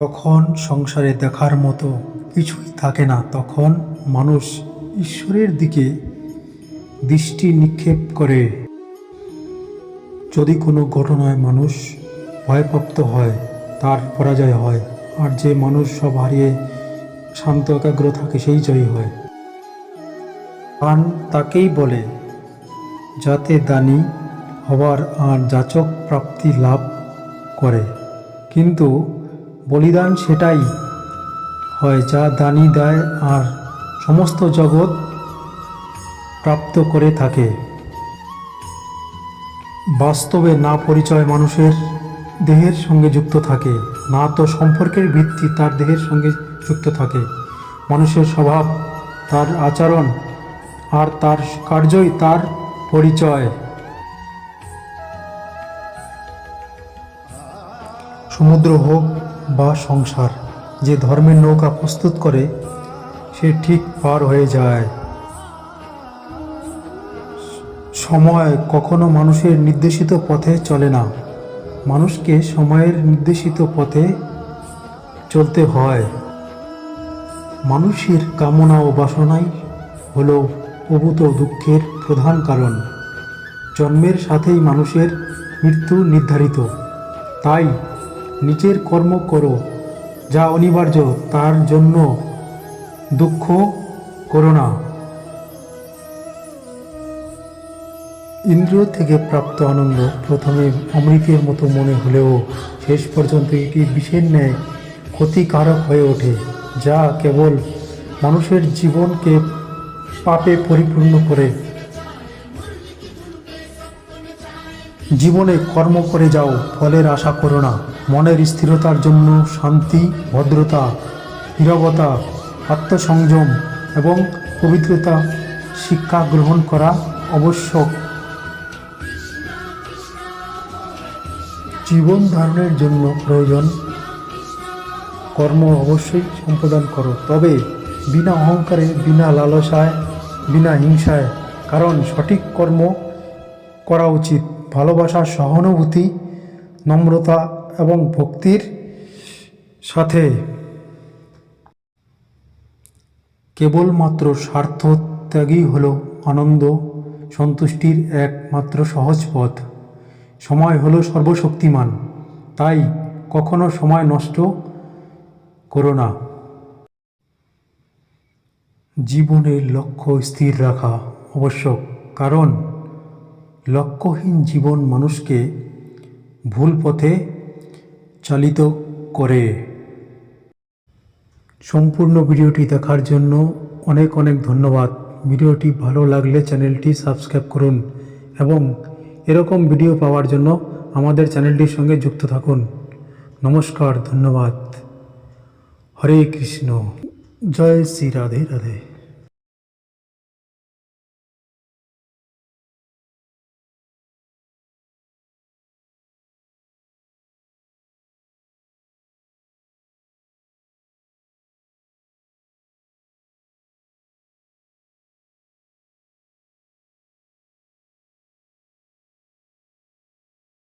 তখন সংসারে দেখার মতো কিছুই থাকে না। তখন মানুষ ঈশ্বরের দিকে দৃষ্টি নিক্ষেপ করে। যদি কোনো ঘটনায় মানুষ ভয়প্রাপ্ত হয়, তার পরাজয় হয়, আর যে মানুষ সব হারিয়ে শান্ত একাগ্র থাকে সেই জয়ী হয়। দান তাকেই বলে যাতে দানী হবার আর যাচক প্রাপ্তি লাভ করে, কিন্তু বলিদান সেটাই হয় যা দানী দেয় আর সমস্ত জগৎ প্রাপ্ত করে থাকে। বাস্তবে না পরিচয় মানুষের দেহের সঙ্গে যুক্ত থাকে, না তো সম্পর্কের ভিত্তি তার দেহের সঙ্গে যুক্ত থাকে। মানুষের স্বভাব, তার আচরণ আর তার কার্যই তার পরিচয়। সমুদ্র হোক বা সংসার, যে ধর্মের নৌকা প্রস্তুত করে সে ঠিক পার হয়ে যায়। সময় কখনো মানুষের নির্দেশিত পথে চলে না, মানুষকে সময়ের নির্দেশিত পথে চলতে হয়। মানুষের কামনা ও বাসনাই হল প্রভূত দুঃখের প্রধান কারণ। জন্মের সাথেই মানুষের মৃত্যু নির্ধারিত, তাই নিজের কর্ম করো যা অনিবার্য, তার জন্য দুঃখ করো না। ইন্দ্রিয় থেকে প্রাপ্ত আনন্দ প্রথমে অমৃতের মতো মনে হলেও শেষ পর্যন্ত এটি বিষের ন্যায় ক্ষতিকারক হয়ে ওঠে, যা কেবল মানুষের জীবনকে পাপে পরিপূর্ণ করে। জীবনে কর্ম করে যাও, ফলের আশা করো না। মনের স্থিরতার জন্য শান্তি, ভদ্রতা, নীরবতা, আত্মসংযম এবং পবিত্রতা শিক্ষা গ্রহণ করা আবশ্যক। জীবন ধারণের জন্য প্রয়োজন কর্ম অবশ্যই সম্পাদন করো, তবে বিনা অহংকারে, বিনা লালসায়, বিনা হিংসায়, কারণ সঠিক কর্ম করা উচিত ভালোবাসা, সহানুভূতি, নম্রতা এবং ভক্তির সাথে। কেবলমাত্র স্বার্থ ত্যাগই হল আনন্দ সন্তুষ্টির একমাত্র সহজ পথ। সময় হলো সর্বশক্তিমান, তাই কখনো সময় নষ্ট করো না। জীবনের লক্ষ্য স্থির রাখা আবশ্যক, কারণ লক্ষ্যহীন জীবন মানুষকে ভুল পথে চালিত করে। সম্পূর্ণ ভিডিওটি দেখার জন্য অনেক অনেক ধন্যবাদ। ভিডিওটি ভালো লাগলে চ্যানেলটি সাবস্ক্রাইব করুন এবং এরকম ভিডিও পাওয়ার জন্য আমাদের চ্যানেলটির সঙ্গে যুক্ত থাকুন। নমস্কার, ধন্যবাদ। হরে কৃষ্ণ, জয় শ্রী রাধে রাধে।